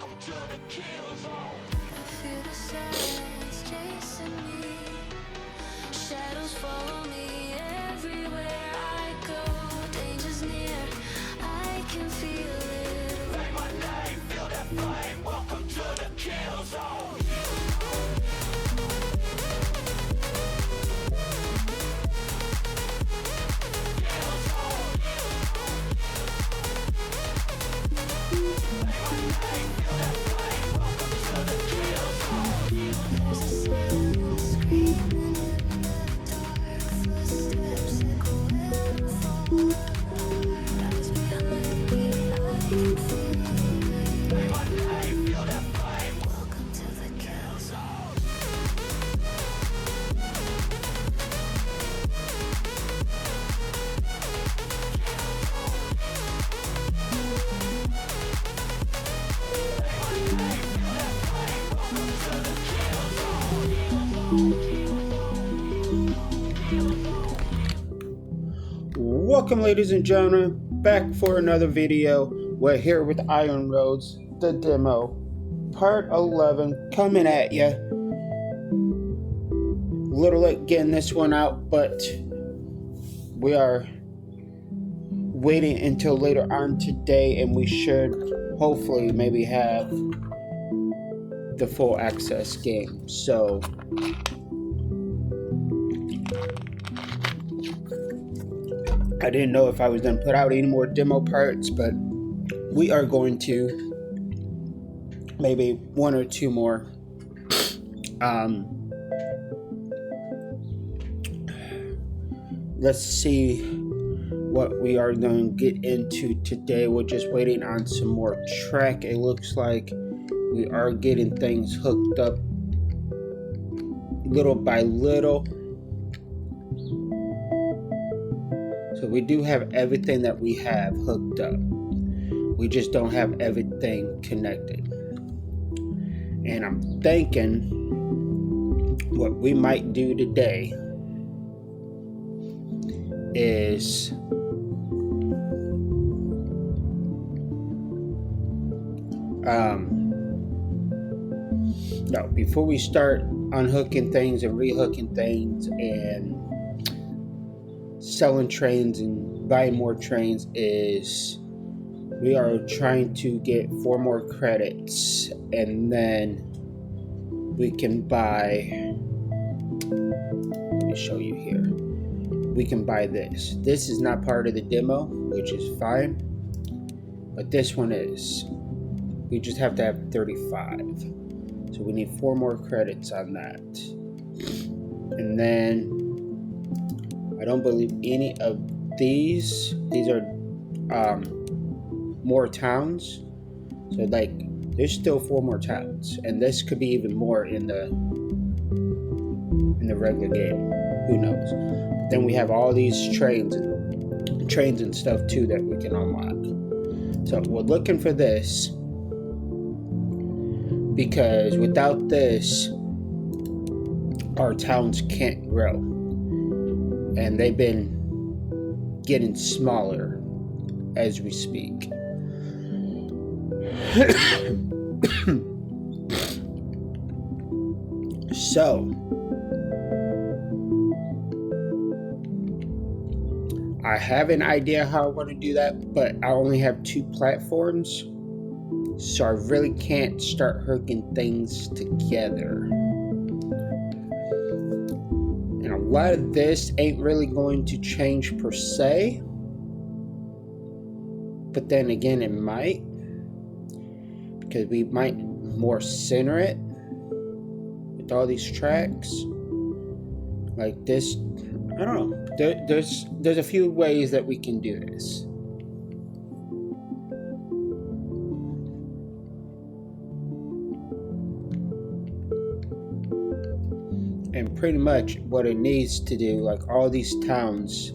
feel the silence chasing me. Shadows follow me everywhere I go. Danger's near, I can feel it. Say my name, feel that flame. Welcome to the kill zone. Welcome, ladies and gentlemen, back for another video. We're here with Iorn Roads, the demo, part 11, coming at you. Little late getting this one out, but we are waiting until later on today, and we should hopefully maybe have the full access game. So I didn't know if I was going to put out any more demo parts, but we are going to. Maybe one or two more. Let's see what we are going to get into today. We're just waiting on some more track. It looks like we are getting things hooked up little by little. So we do have everything that we have hooked up. We just don't have everything connected. And I'm thinking what we might do today is no, before we start unhooking things and rehooking things and selling trains and buying more trains, is we are trying to get 4 more credits, and then we can buy, let me show you here, we can buy this. This is not part of the demo, which is fine, but this one is. We just have to have 35. So we need 4 more credits on that. And then I don't believe any of these are more towns. So like there's still 4 more towns, and this could be even more in the regular game. Who knows? But then we have all these trains and stuff too that we can unlock. So we're looking for this, because without this our towns can't grow, and they've been getting smaller as we speak. So I have an idea how I want to do that, but I only have 2 platforms, so I really can't start hooking things together. And a lot of this ain't really going to change per se, but then again it might, because we might more center it with all these tracks like this. I don't know. There's a few ways that we can do this. And pretty much what it needs to do, like all these towns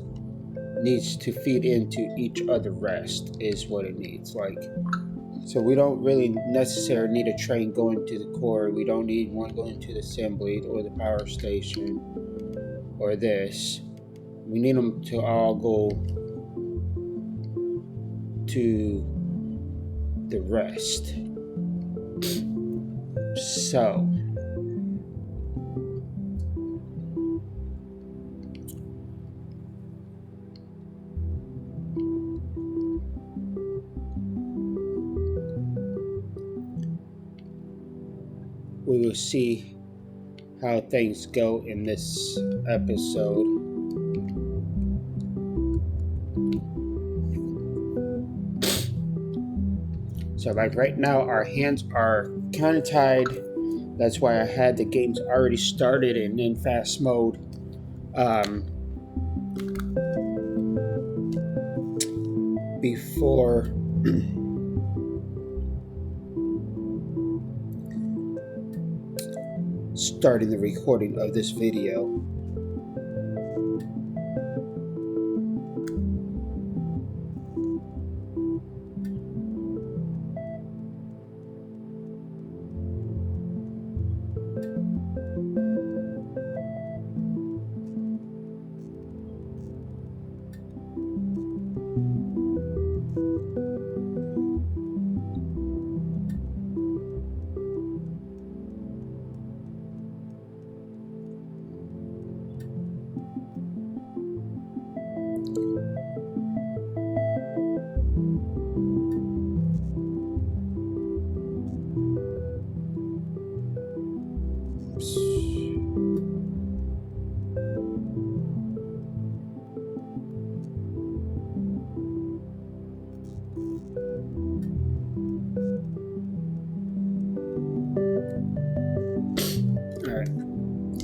needs to feed into each other rest is what it needs. Like, so we don't really necessarily need a train going to the core. We don't need one going to the assembly or the power station or this. We need them to all go to the rest. So we will see how things go in this episode. So like right now our hands are kind of tied. That's why I had the games already started and in fast mode. Before starting the recording of this video. Alright,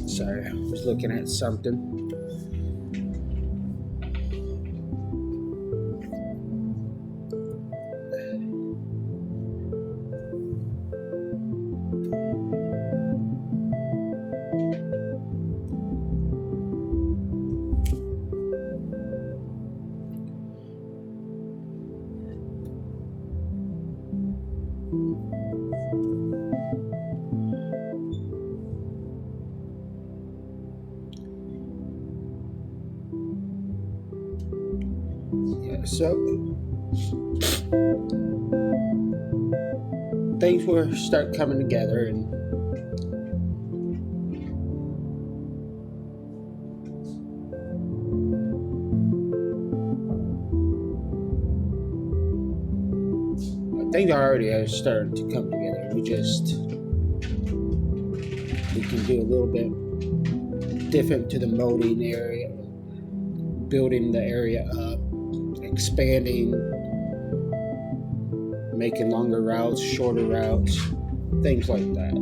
sorry, I was looking at something. Yeah, so things will start coming together, and things already are starting to come together. We can do a little bit different to the molding area, building the area up, expanding, making longer routes, shorter routes, things like that.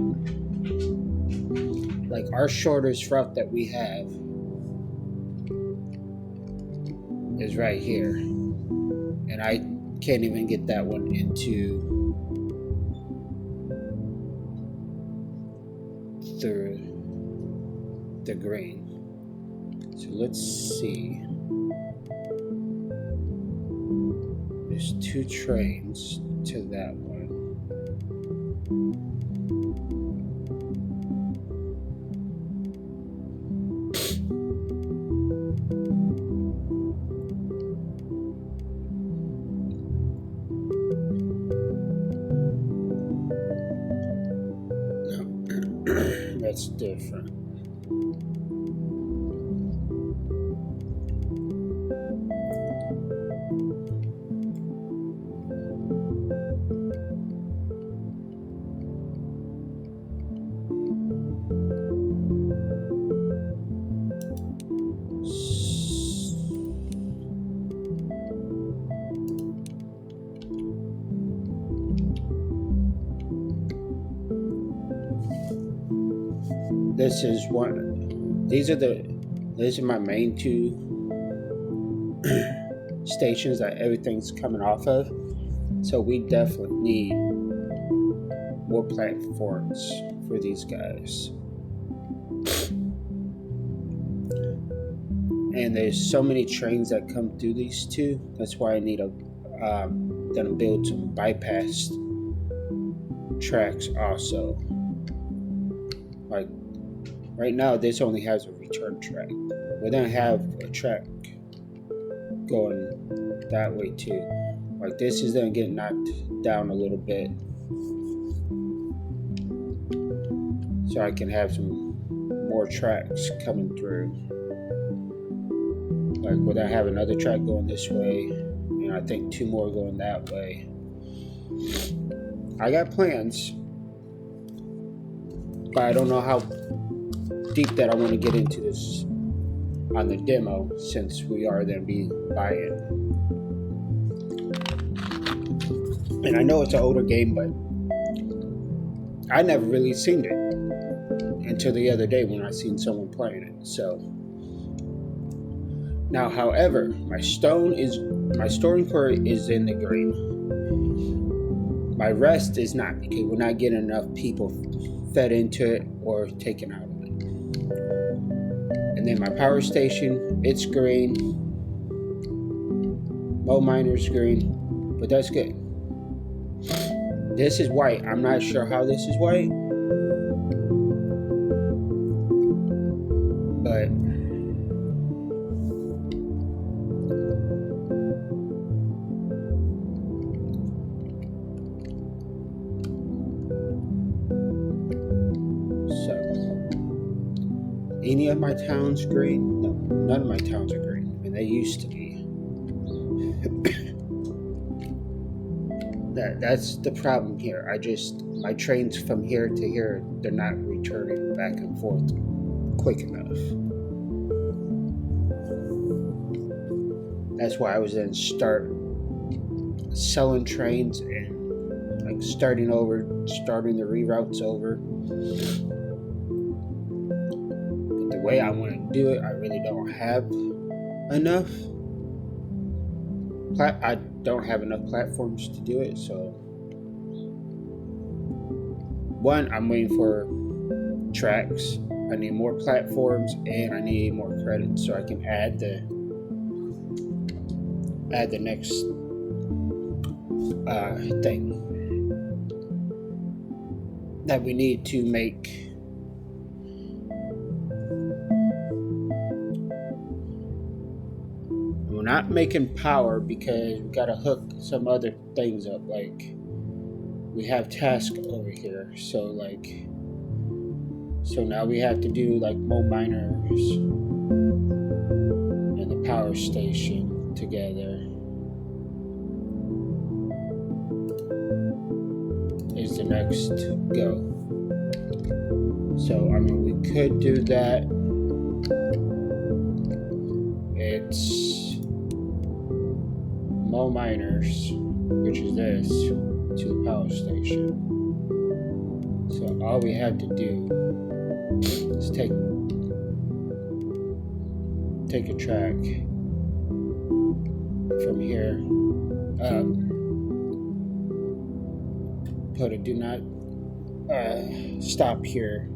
Like our shortest route that we have is right here, and I can't even get that one into the green. So let's see. There's 2 trains to that one. No, that's different. This is one. These are my main 2 stations that everything's coming off of. So we definitely need more platforms for these guys. And there's so many trains that come through these 2. That's why I need gonna build some bypass tracks also. Like right now, this only has a return track. We're gonna have a track going that way too. Like this is gonna get knocked down a little bit. so I can have some more tracks coming through. Like, would I have another track going this way, and I think 2 more going that way. I got plans, but I don't know how deep that I want to get into this on the demo, since we are going to be buying. And I know it's an older game, but I never really seen it until the other day when I seen someone playing it. So now, however, my storing core is in the green. My rest is not, because we're not getting enough people fed into it or taken out of it. And then my power station, it's green. Low miner's green, but that's good. This is white. I'm not sure how this is white, but so any of my towns green? No, none of my towns are green, and they used to be. That's the problem here. My trains from here to here, they're not returning back and forth quick enough. That's why I was then start selling trains and like starting the reroutes over. But the way I want to do it, I really don't have enough. I don't have enough platforms to do it, so one, I'm waiting for tracks. I need more platforms, and I need more credits so I can add the next thing that we need to make. We're not making power because we gotta hook some other things up. Like, we have task over here, so now we have to do like more miners and the power station together. Is the next go. So I mean, we could do that. It's Mo miners, which is this, to the power station. So all we have to do is take a track from here up, put a do not stop here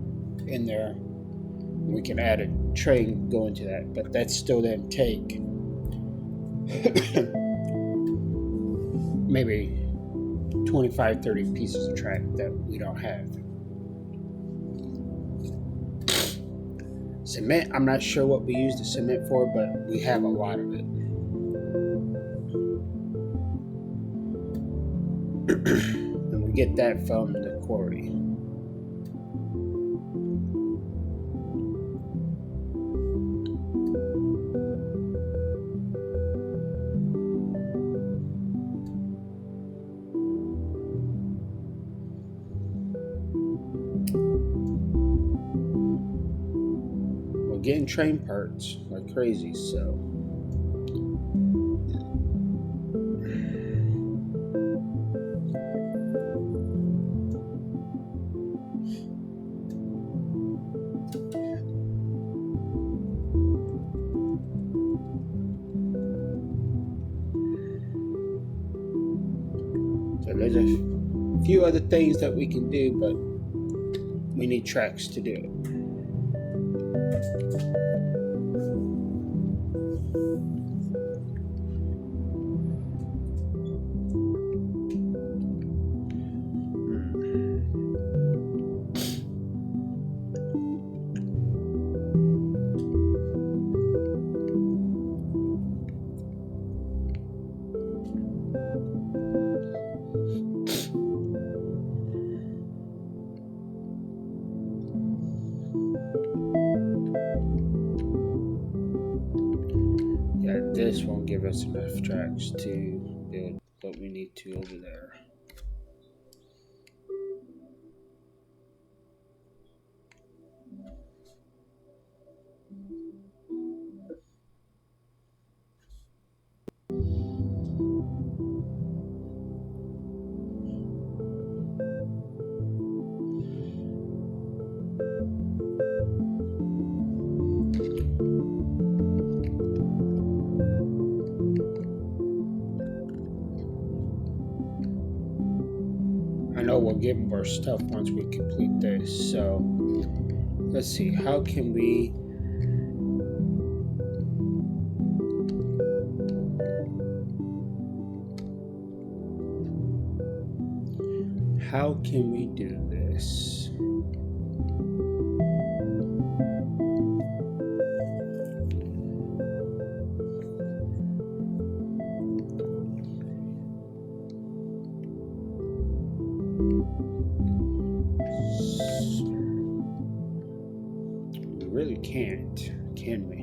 in there. We can add a train going to that, but that's still then take maybe 25-30 pieces of track that we don't have. Cement, I'm not sure what we use the cement for, but we have a lot of it. And we get that from the quarry. Getting train parts like crazy, so there's a few other things that we can do, but we need tracks to do it. give us enough tracks to build what we need to over there. I know we'll get more stuff once we complete this, so let's see, how can we do this? We really can't, can we?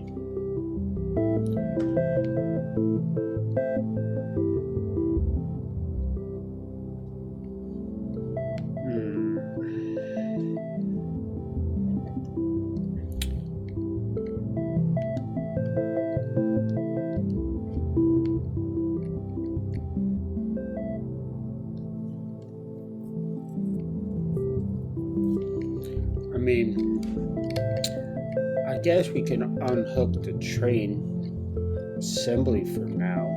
I mean, I guess we can unhook the train assembly for now.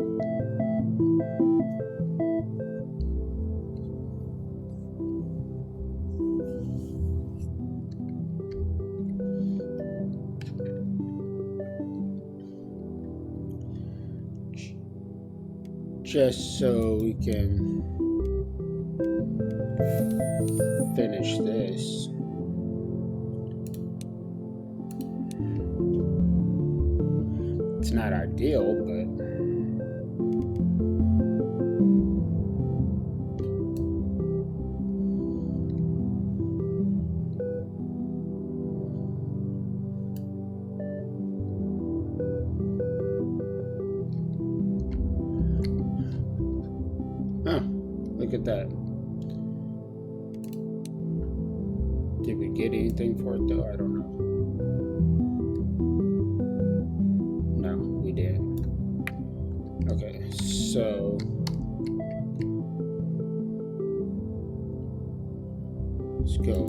Just so we can finish this. It's not ideal, but look at that. Did we get anything for it though? I don't know. No, we didn't. Okay, so let's go.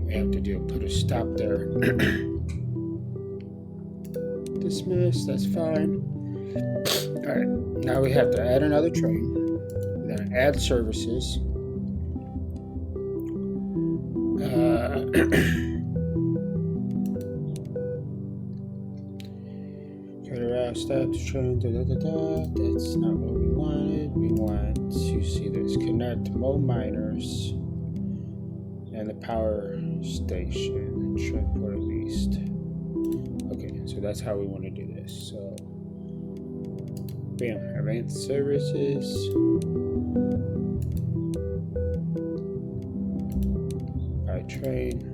We have to put a stop there. Dismiss, that's fine. Alright, now we have to add another train. We're going to add services. Stop the train. That's not what we wanted. We want to see this. Connect more miners and the power station. Transport at least. Okay, so that's how we want to do this. So, bam, advanced services. By train.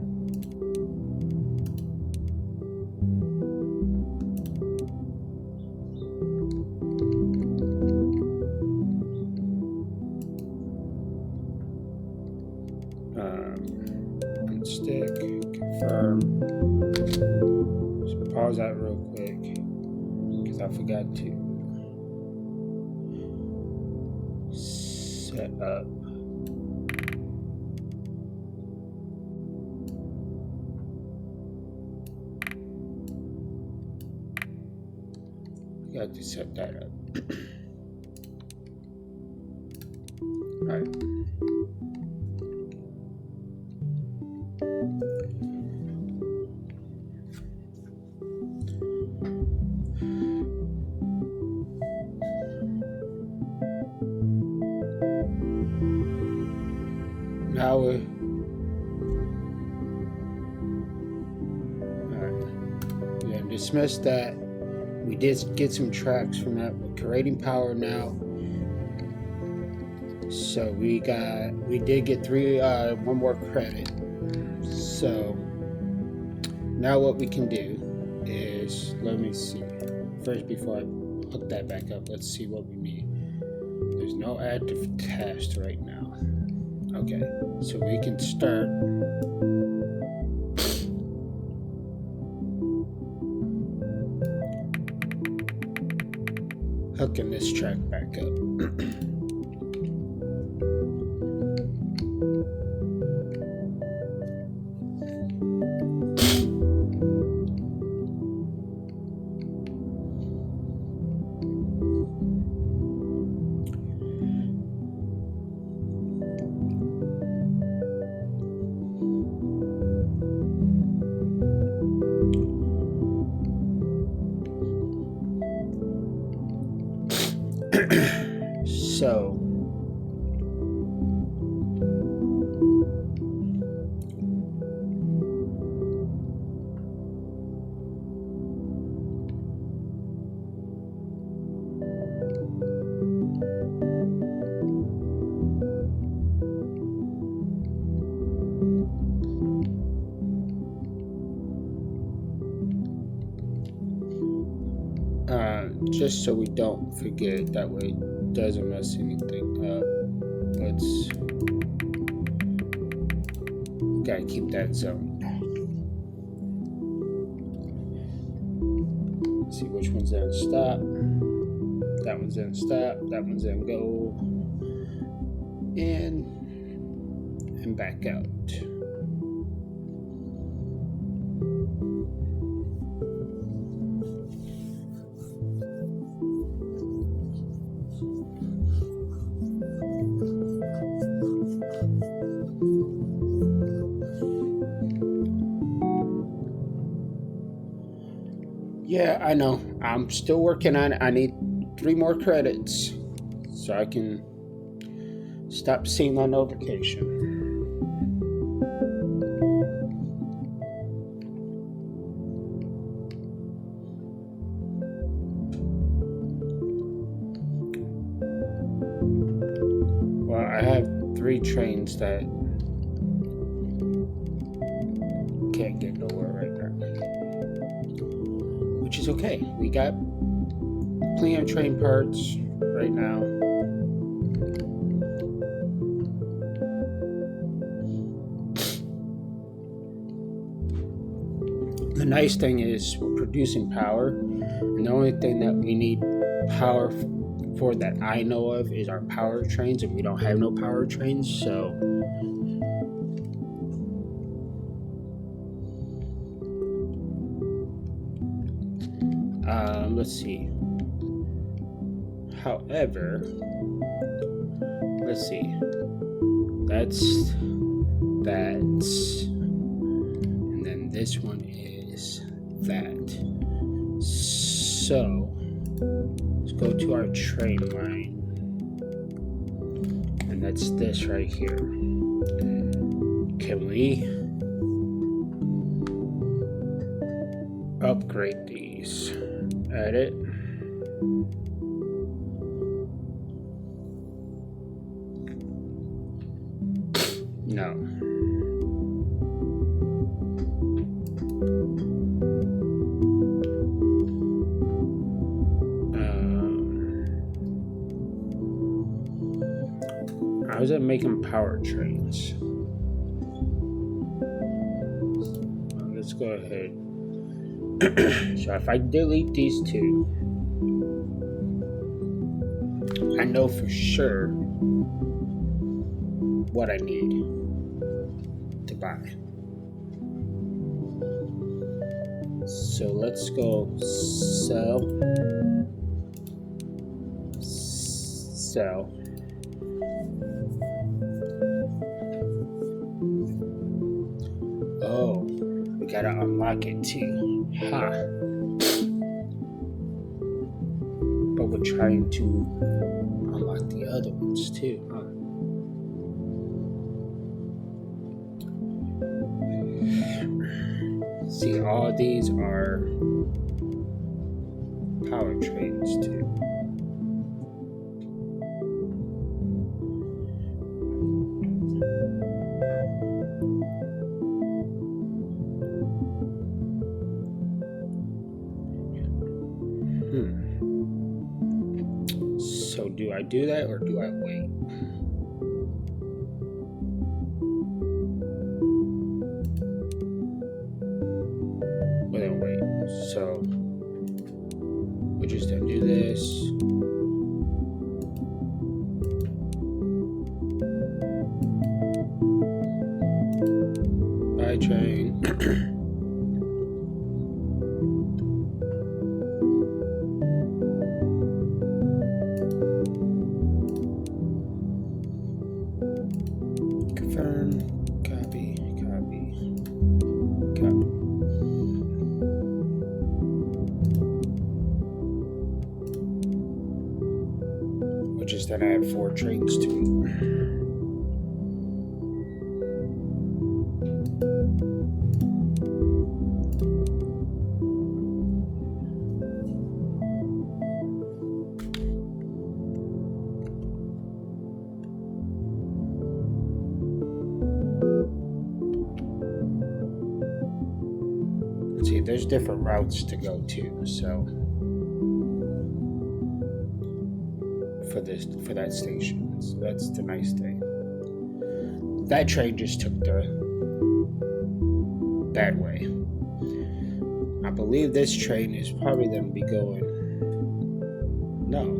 Unstick, confirm. Just pause that real quick because I forgot to set up. Got to set that up. All right. Now we're gonna dismiss that. We did get some tracks from that. We're creating power now. So we did get one more credit. So now what we can do is, let me see. First, before I hook that back up, let's see what we need. There's no active task right now. Okay, so we can start hooking this track back up. So just so we don't forget, that way it doesn't mess anything up. Gotta keep that zone. Let's see which one's in stop. That one's in stop. That one's in go. And back out. Yeah, I know. I'm still working on it. I need 3 more credits so I can stop seeing my notification. Well, I have 3 trains that can't get nowhere right now. Which is okay. We got plenty of train parts right now. The nice thing is we're producing power, and the only thing that we need power for that I know of is our power trains, and we don't have no power trains, so let's see. However, let's see. That's and then this one is that. So let's go to our train line, and that's this right here. Can we upgrade these? Edit. No. How is it making power trains? Let's go ahead. So if I delete these 2, I know for sure what I need to buy. So let's go sell. gotta unlock it too. Huh. But we're trying to unlock the other ones too, huh? See, all these are powertrains too. So do I do that or do I wait? Well, then wait. So we're just gonna do this. Bye, train. Confirm. Copy. Copy. Copy. Which is then I have 4 trains to it. See, there's different routes to go to, so for that station. So that's the nice thing. That train just took the bad way. I believe this train is probably gonna be going. No,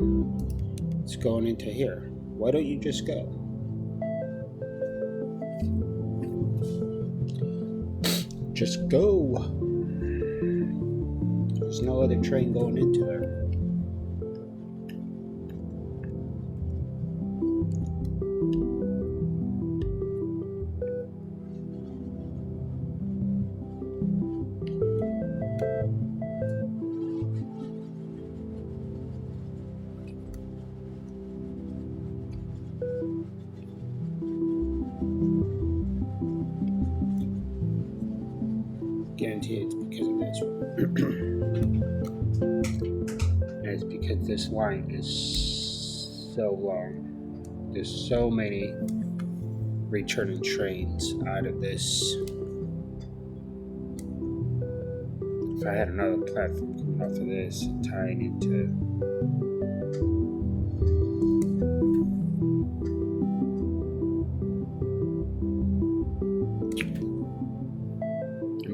it's going into here. Why don't you just go? Just go. There's no other train going into there. Guarantee it's because of this one. And it's because this line is so long. There's so many returning trains out of this. If I had another platform coming off of this and tying into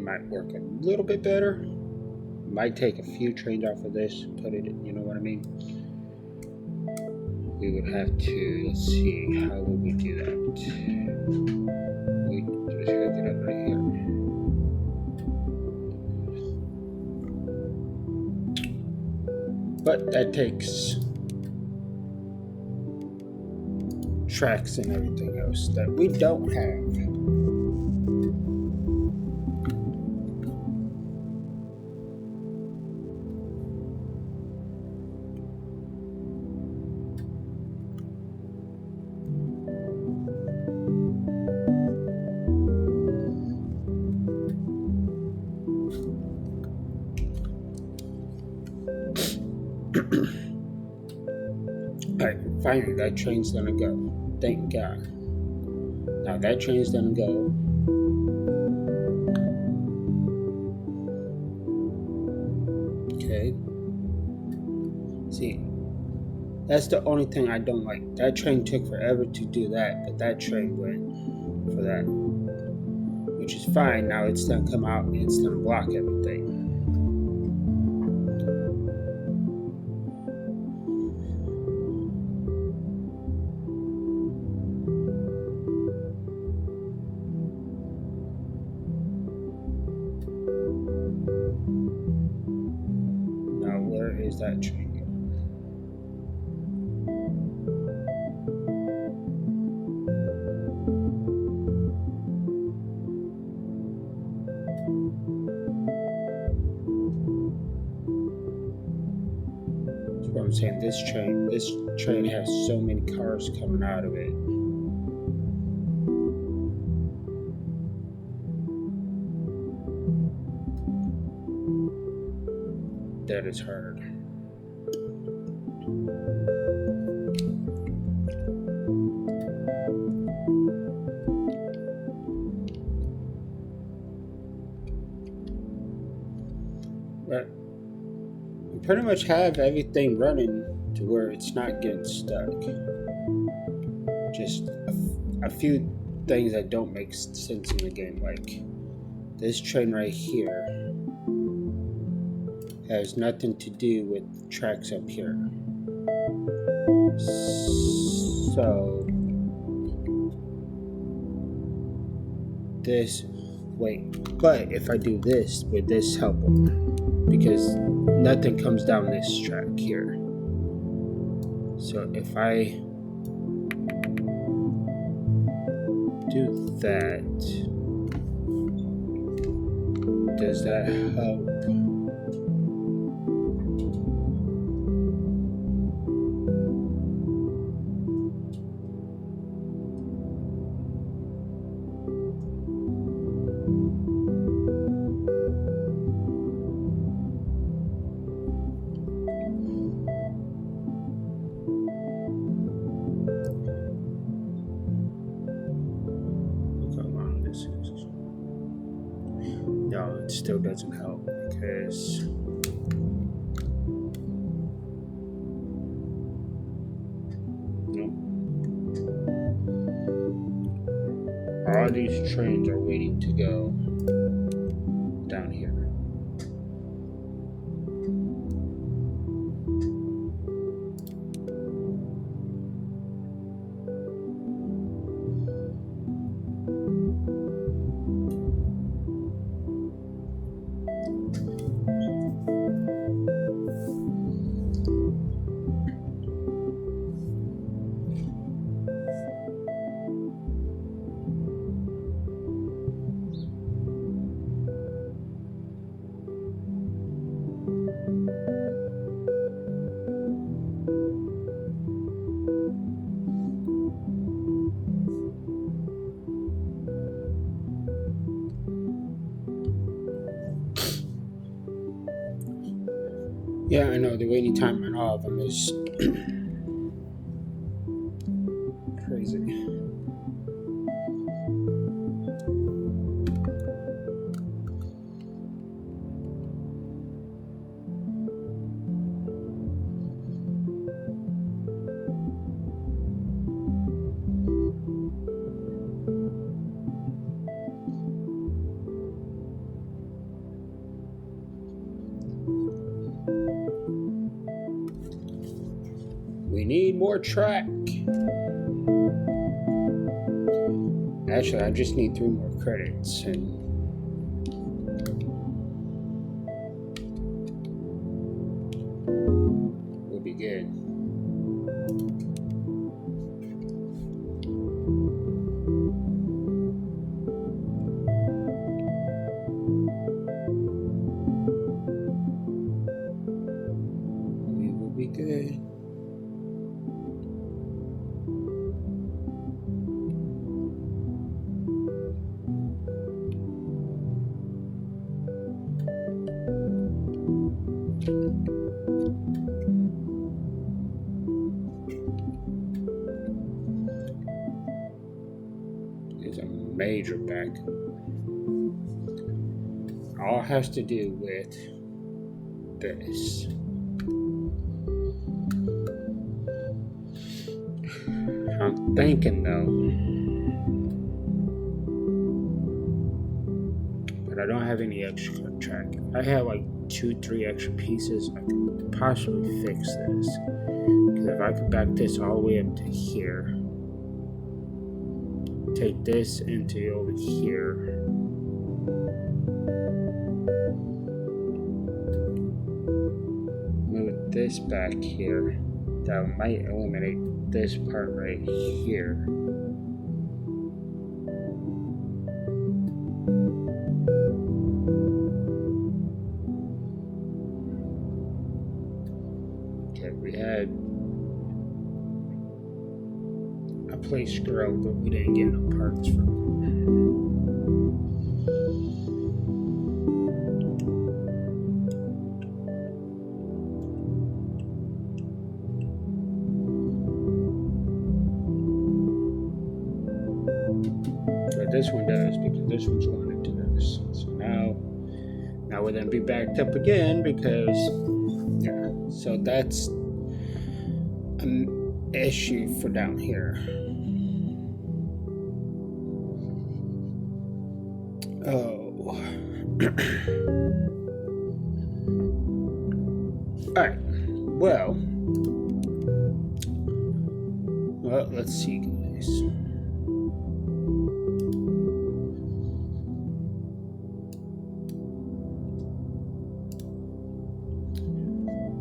might work a little bit better. Might take a few trains off of this and put it in, you know what I mean? We would have to, let's see, how would we do that? We just hook it up right here. But that takes tracks and everything else that we don't have. Alright, finally that train's gonna go. Thank God. Now that train's gonna go. Okay. See, that's the only thing I don't like. That train took forever to do that, but that train went for that. Which is fine. Now it's gonna come out and it's gonna block everything. Is that train? what I'm saying. This train has so many cars coming out of it. That is hard. But we pretty much have everything running to where it's not getting stuck. Just a few things that don't make sense in the game, like this train right here has nothing to do with the tracks up here. So this, but if I do this, would this help them? Because nothing comes down this track here. So if I do that, does that help? No, it still doesn't help because all these trains are waiting to go down here. Yeah, I know the waiting time on all of them is crazy. We need more track. Actually, I just need 3 more credits and we'll be good. We will be good. There's a major back. All has to do with this. I'm thinking though, but I don't have any extra track. If I had like 2-3 extra pieces, I could possibly fix this. Because if I could back this all the way up to here, take this into over here, move this back here, that might eliminate this part right here. Okay, we had a place grow, but we didn't get no parts from it. But this one does, because this one's going into this. So now we're gonna be backed up again because yeah. So that's an issue for down here. Oh. Alright. Well, let's see, guys.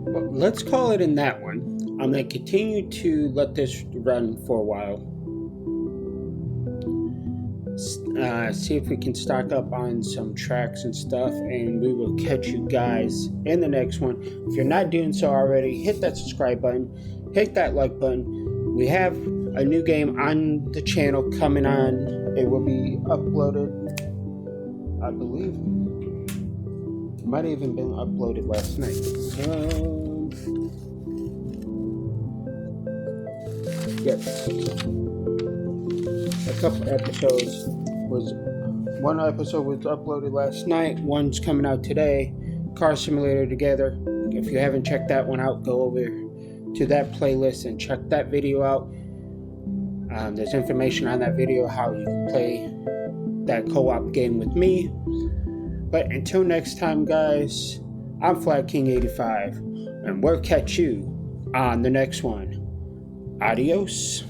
Well, let's call it in that one. I'm going to continue to let this run for a while. See if we can stock up on some tracks and stuff, and we will catch you guys in the next one. If you're not doing so already, hit that subscribe button, hit that like button. We have a new game on the channel coming on. It will be uploaded, I believe. It might have even been uploaded last night. Yes. A couple episodes one episode was uploaded last night, one's coming out today. Car Simulator Together. If you haven't checked that one out, go over to that playlist and check that video out. There's information on that video how you can play that co-op game with me. But until next time, guys, I'm Flag King 85, and we'll catch you on the next one. Adios.